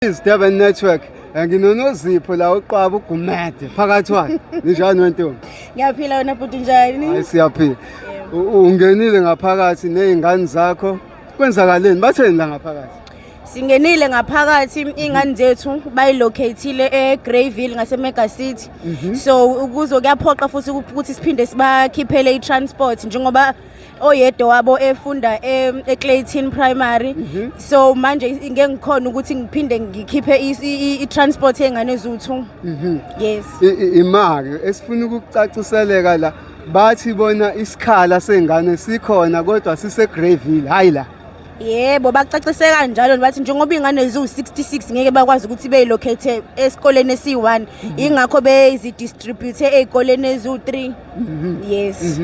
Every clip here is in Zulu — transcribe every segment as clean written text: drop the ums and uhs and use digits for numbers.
Durban Network. Nginonozipho la uqwaba ugumede phakathi kwakhe. Njani wentombi? Ngiyaphila wena bhuti njani? Hayi siyaphila. Ungenile ngaphakathi nezingane zakho. Kwenzakaleni? Batheni la ngaphakathi? Singenile ngaphakathi ingane zethu bayilocateile eGreyville ngase-Mega City. So kuyaphoqa futhi ukuthi siphinde sibakhiphele i-transport njengoba oyedwa wabo efunda eClayton Primary. So manje ngeke ngikhona ukuthi ngiphinde ngikhiphe i-transport yengane zethu. Yes. Imake esifuna ukucaciseleka la bathi bona isikhala sengane sikhona kodwa siseGreyville hayi la. Yebo bacacise kanjalo bathi njengoba ingane eziwu66 ngeke bakwazi ukuthi beyilocate esikoleni esi1 ingakho bezidistribute ezikoleni eziwu3. Yes.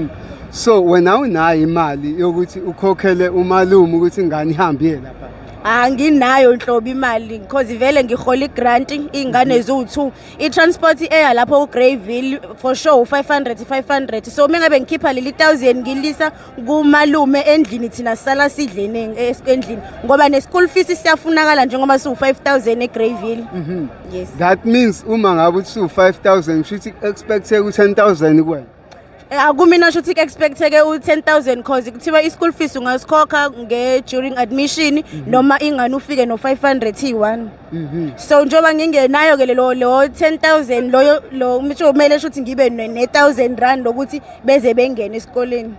So wena unayo imali yokuthi ukhokhele umalume ukuthi ingane ihambe lapha? Anginayo nhlobo imali because vele ngihola igrant ingane eziwu2 i-transport eya lapho uGreyville for sure 500 so mengabe ngikhipha leli 1000 ngilisa kumalume endlini thina sala sidlene endlini ngoba ne-school fees siyafunakala njengoba siwu5000 eGreyville. Yes. That means uma ngabe uthi u5000 kushuthi expect u10000 kuwena. Akumina shothi expect-ke u10,000 because kuthiwa i-school fees ungasikhokha during admission noma ingane ufike no500 T1. So njoba ngingenayo ke lo 10,000 lo kumele shothi ngibe ne1000 rand ukuthi beze bengene esikoleni.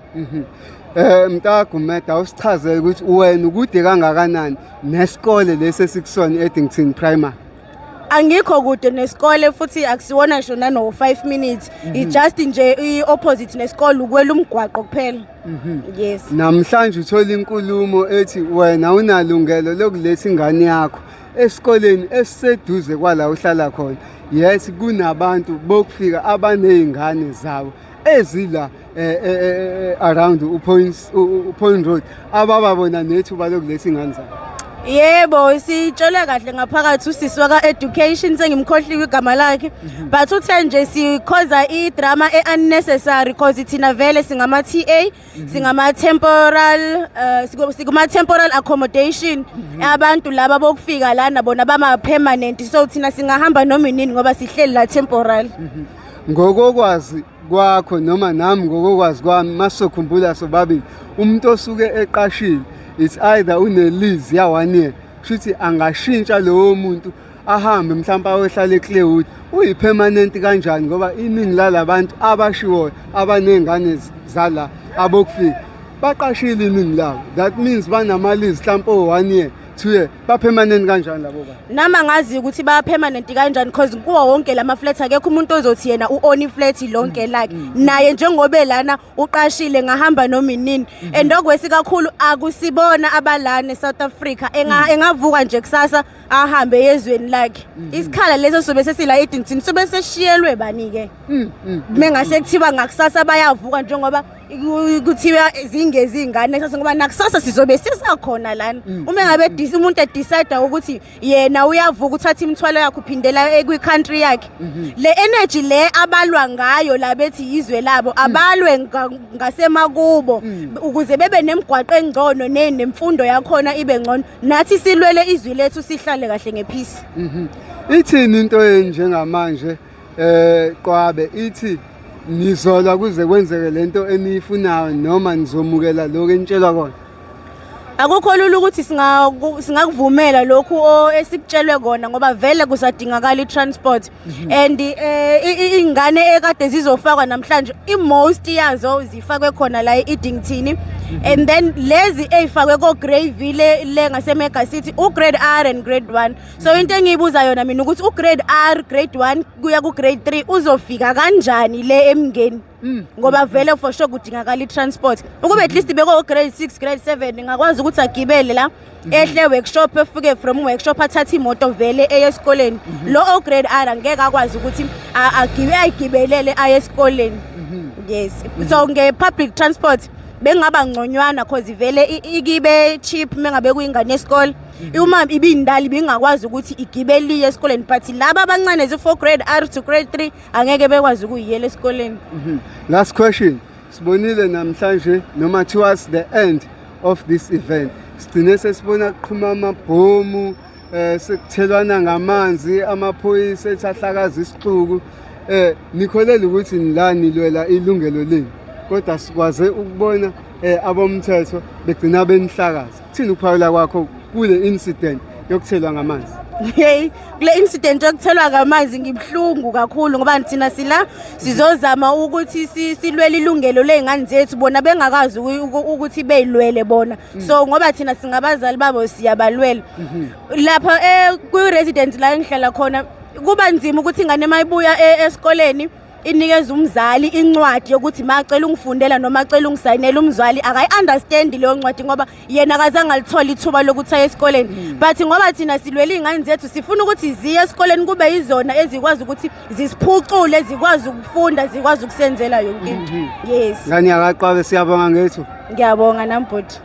Mntagumede awusichazele ukuthi wena ukude kangakanani nesikole lesi sikusona eDington Primary? Angikho kude nesikole futhi akusiwona shona no 5 minutes. It just nje i-opposite nesikole ukwela umgwaqo kuphela. Yes. Namhlanje uthola inkulumo ethi wena unalungelo lokuletha ingane yakho esikoleni esiseduze kwala uhlala khona. Yes, kunabantu bokufika abanezingane zabo ezila around uPoint Road abababona nethuba lokuletha ingane zabo. Yebo sitshela kahle ngaphakathi usisi waka education sengimkhohliwe igama lakhe but uthe nje sikhoza idrama unnecessary because thina vele singama TA singama temporal temporal accommodation abantu laba bokufika lana bona bama permanent so thina singahamba noma inini ngoba sihleli la temporal. Ngokokwazi kwakho noma nami ngokokwazi kwami masokhumbula sobabili umuntu osuke eqashile it's either une-lease ya1 year kushuthi angashintsha lowo muntu ahambe mhlawumbe ayohlala eClaywood uyi-permanent kanjani ngoba iningi lalabantu abashiwoyo abanezingane zala abokufika baqashile iningi labo. That means banama-lease mhlawumbe o1 year 2 year ba-permanent kanjani labo bantu? Nama ngazi ukuthi ba-permanent kanjani because kuwo wonke lama flat akekho umuntu ozothi yena u-own iflat lonke lakhe naye njengobe lana uqashile ngahamba noma inini and okwesi kakhulu akusibona abalana eSouth Africa engavuka nje kusasa ahambe yezweni lakhe isikhala leso sobe sesila eDington sobe seshiyelwe bani-ke mengase kuthiwa ngakusasa bayavuka njengoba kuthiwa zingezingane sase ngoba nakusasa sizobe sisakhona lana uma ngabe umuntu edecide ukuthi yena uyavuka uthatha imithwalo yakhe uphindela kwi-country yakhe le energy le abalwa ngayo la bethi izwe labo abalwe ngasemakubo ukuze bebe nemigwaqo engcono nemfundo yakhona ibe ngcono nathi silwele izwi lethu sihlale kahle ngepeace. Ithini into enjengamanje Qwabe ithi nizola kuze kwenzeke lento eniyifunayo noma nizomukela lokho enitshelwa kona? Akukho lula ukuthi singakuvumela lokhu esikutshelwe kona ngoba vele kusadingakala i-transport and ingane ekade zizofakwa namhlanje i-most yazo zifakwe khona la eDington and then lezi ezifakwe koGreyville le ngase-Mega City ugrade R and grade 1 so into engiyibuza yona mina ukuthi ugrade R grade 1 kuya kugrade 3 uzofika kanjani le emngeni ngoba vele for sure kudingakala i-transport ukube at least beko grade 6 grade 7 ngakwazi ukuthi agibele la ehle workshop efike from workshop athatha imoto vele eyesikoleni lo grade R angeke akwazi ukuthi ayigibelele ayesikoleni. Yes, so nge-public transport bengaba ngconywana because vele ikibe cheap mengabe kuyingane yesikole uma ibindali bingakwazi ukuthi igibeli esikoleni but laba abancane ezi4 grade R to grade 3 angeke bekwazi ukuyiyela esikoleni. Last question sibonile namhlanje noma towards the end of this event sigcine sesibona kuqhuma amabhomu sekuthelwana ngamanzi amaphoyisa ethi ahlakaza isixuku. Nikholele ukuthi nila nilwela ilungelo lenu, kodwa sikwaze ukubona abomthetho begcina benihlakaza. Kuthini ukuphawula kwakho kule incident yokuthelwa ngamanzi? Hey, kule incident yokuthelwa ngamanzi ngibhlungu kakhulu ngoba thina sila sizozama ukuthi silwele ilungelo lezingane zethu bona bengakazi ukuthi beyilwele bona. So ngoba thina singabazali babo siyabalwela. Lapha ku resident la engihlala khona kuba nzima ukuthi ingane mayibuya esikoleni inikeza umzali incwadi yokuthi macela ungifundela noma acela ungisayinela. Umzali akayi-understand leyo ncwadi ngoba yena akazange alithola ithuba lokuthi aye esikoleni. But ngoba thina silwela iy'ngane zethu sifuna ukuthi ziye esikoleni kube yizona ezikwazi ukuthi zisiphucule, zikwazi ukufunda, zikwazi ukusenzela yonke into. Yes. Ngani yakaqabe siyabonga ngethu. Ngiyabonga namboti.